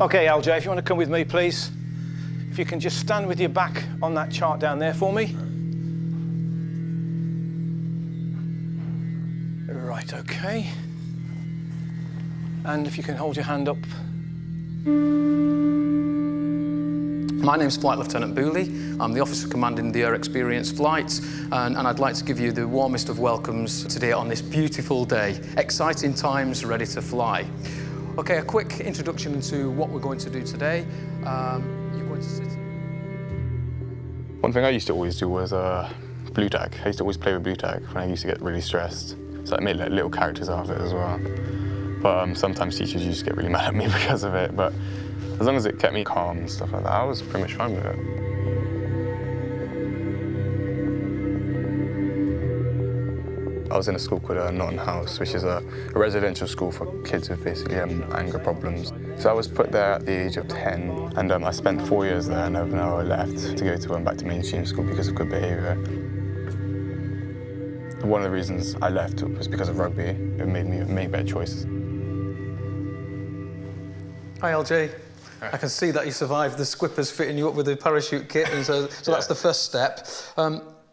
Okay, LJ, if you want to come with me, please. If you can just stand with your back on that chart down there for me. Right, okay. And if you can hold your hand up. My name's Flight Lieutenant Booley. I'm the officer commanding the Air Experience flights, and I'd like to give you the warmest of welcomes today on this beautiful day. Exciting times, ready to fly. Okay, a quick introduction into what we're going to do today. You're going to sit. One thing I used to always do was blue tag. I used to always play with blue tag when I used to get really stressed. So I made like, little characters out of it as well. But sometimes teachers used to get really mad at me because of it. But as long as it kept me calm and stuff like that, I was pretty much fine with it. I was in a school called Norton House, which is a residential school for kids with basically anger problems. So I was put there at the age of 10, and I spent 4 years there, and now I left to go to back to mainstream school because of good behaviour. One of the reasons I left was because of rugby. It made me make better choices. Hi, LJ. I can see that you survived the squippers fitting you up with the parachute kit, and so that's the first step.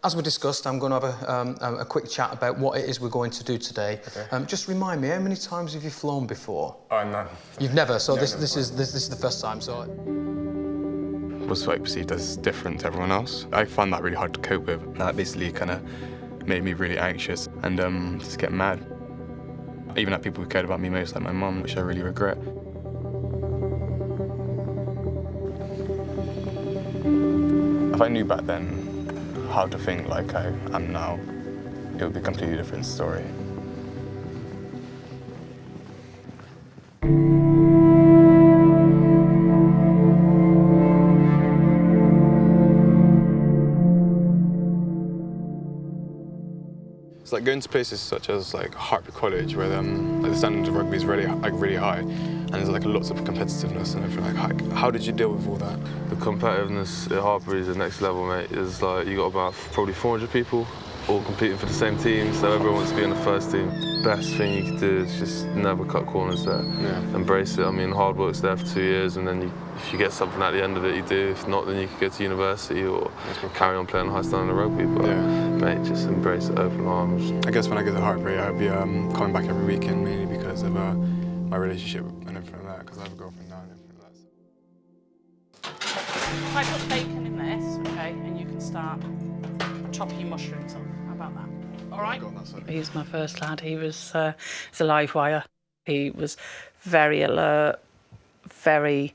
As we discussed, I'm going to have a quick chat about what it is we're going to do today. Okay. Just remind me, how many times have you flown before? None. You've never, so No, this is the first time, so... Was like perceived as different to everyone else. I found that really hard to cope with. That basically kind of made me really anxious and just get mad. Even at people who cared about me most, like my mum, which I really regret. If I knew back then how to think like I am now, it would be a completely different story. It's like going to places such as like Hartpury College, where the standard of rugby is really high, and there's like lots of competitiveness and everything. Like, how did you deal with all that? The competitiveness at Hartpury is the next level, mate. Is like you got about probably 400 people all competing for the same team, so everyone wants to be in the first team. Best thing you can do is just never cut corners there. Yeah. Embrace it. I mean, hard work's there for 2 years, and then if you get something at the end of it, you do. If not, then you could go to university or carry on playing high standard rugby. But mate, just embrace it, open arms. I guess when I get to Hartpury, I'd be coming back every weekend, mainly because of my relationship and everything like that, because I have a girlfriend now and everything like that. If I put the bacon in this, okay, and you can start chopping your mushrooms up. How about that? All right? He was my first lad. He was a live wire. He was very alert, very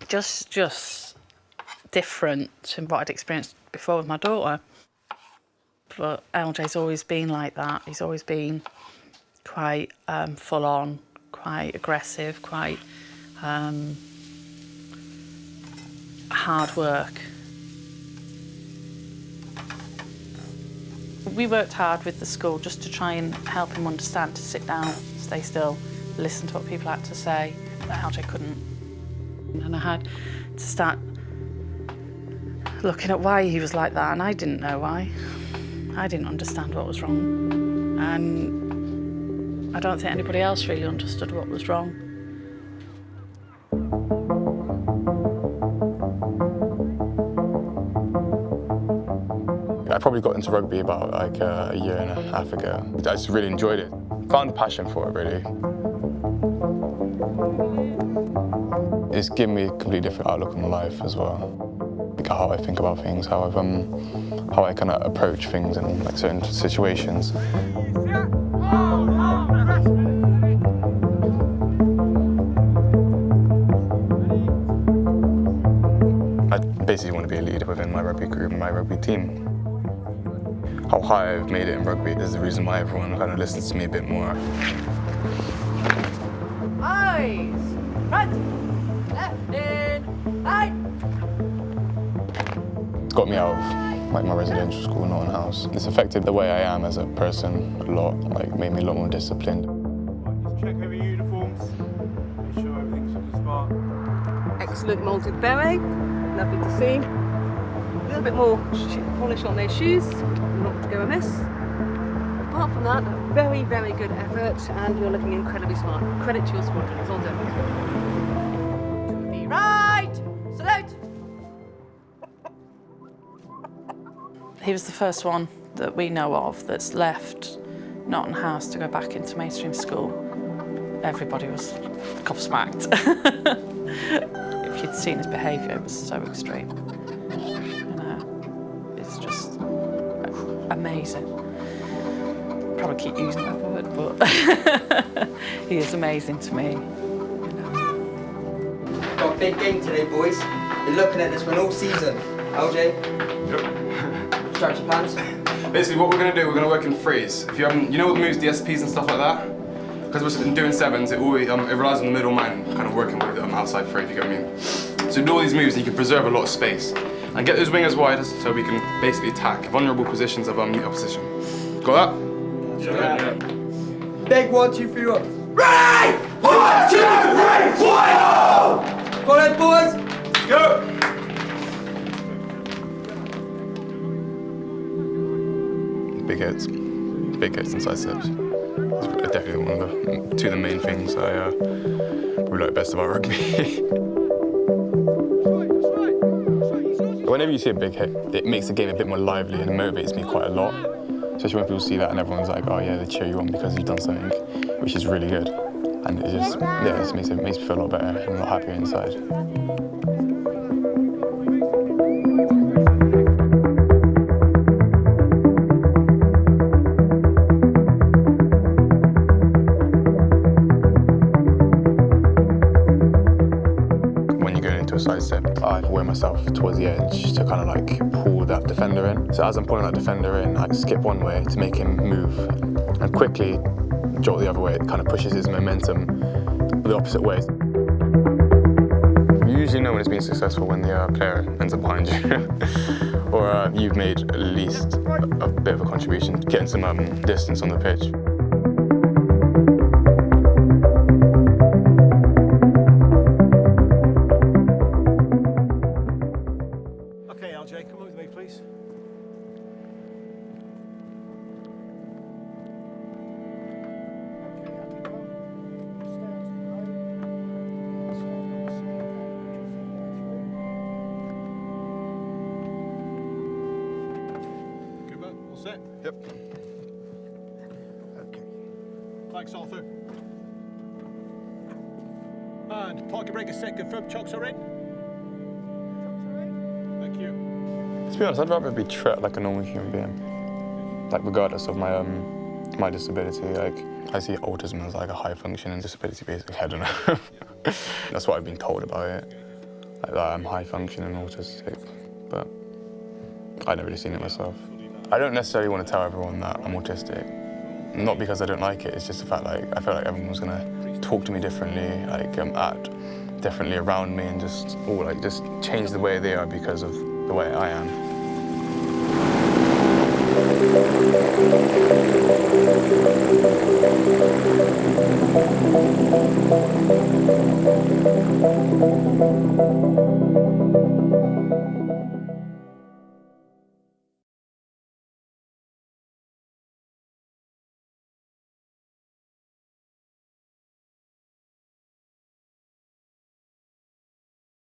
just different to what I'd experienced before with my daughter. But LJ's always been like that. He's always been quite full on, quite aggressive, quite hard work. We worked hard with the school just to try and help him understand to sit down, stay still, listen to what people had to say. But LJ couldn't. And I had to start looking at why he was like that, and I didn't know why. I didn't understand what was wrong. And I don't think anybody else really understood what was wrong. I probably got into rugby about like a year and a half ago. I just really enjoyed it. Found a passion for it, really. It's given me a completely different outlook on life as well. Like how I think about things, how I kind of approach things in like certain situations. I basically want to be a leader within my rugby group and my rugby team. How high I've made it in rugby is the reason why everyone kind of listens to me a bit more. Eyes, front, left in, right. It's got me out of like my residential school, Norton House. It's affected the way I am as a person a lot, like made me a lot more disciplined. Just check over your uniforms, make sure everything's up to smart. Excellent molded beret, lovely to see. A little bit more polish on their shoes, not to go amiss. Apart from that, very, very good effort, and you're looking incredibly smart. Credit to your squadron. Well done. Be right. Salute. He was the first one that we know of that's left Norton House to go back into mainstream school. Everybody was gobsmacked. If you'd seen his behaviour, it was so extreme. It's just amazing. Probably keep using that word, but he is amazing to me. Got a big game today, boys. Been looking at this one all season. LJ? Yep. Strategy plans? Basically, what we're going to do, we're going to work in threes. If you haven't, you know all the moves, the SPs and stuff like that? Because we're doing sevens, it relies on the middle man kind of working with outside three, if you get what I mean. So do all these moves, and you can preserve a lot of space. And get those wingers wide so we can basically attack vulnerable positions of the opposition. Got that? Yeah. Big 1, 2, 3, 1. Ready! 1, 2, 3, 1! Go ahead, boys! Go! Big hits and side steps. It's definitely one of the main things I really like best about rugby. Whenever you see a big hit, it makes the game a bit more lively and motivates me quite a lot. Especially when people see that and everyone's like, oh yeah, they cheer you on because you've done something, which is really good. And it just, yeah, it makes me feel a lot better and a lot happier inside. Side step, I wear myself towards the edge to kind of like pull that defender in. So as I'm pulling that defender in, I skip one way to make him move and quickly jolt the other way. It kind of pushes his momentum the opposite way. You usually know when it's been successful when the player ends up behind you or you've made at least a bit of a contribution, getting some distance on the pitch. LJ, come with me, please. Cooper, all set? Yep. Okay. Flags all through. And parking brake is set, confirm chocks are in. Thank you. To be honest, I'd rather be treated like a normal human being, like regardless of my my disability. Like I see autism as like a high functioning disability, basically. I don't know. That's what I've been told about it, like that I'm high functioning autistic, but I've never really seen it myself. I don't necessarily want to tell everyone that I'm autistic, not because I don't like it. It's just the fact like I feel like everyone's gonna talk to me differently, like act differently around me, and just just change the way they are because of the way I am.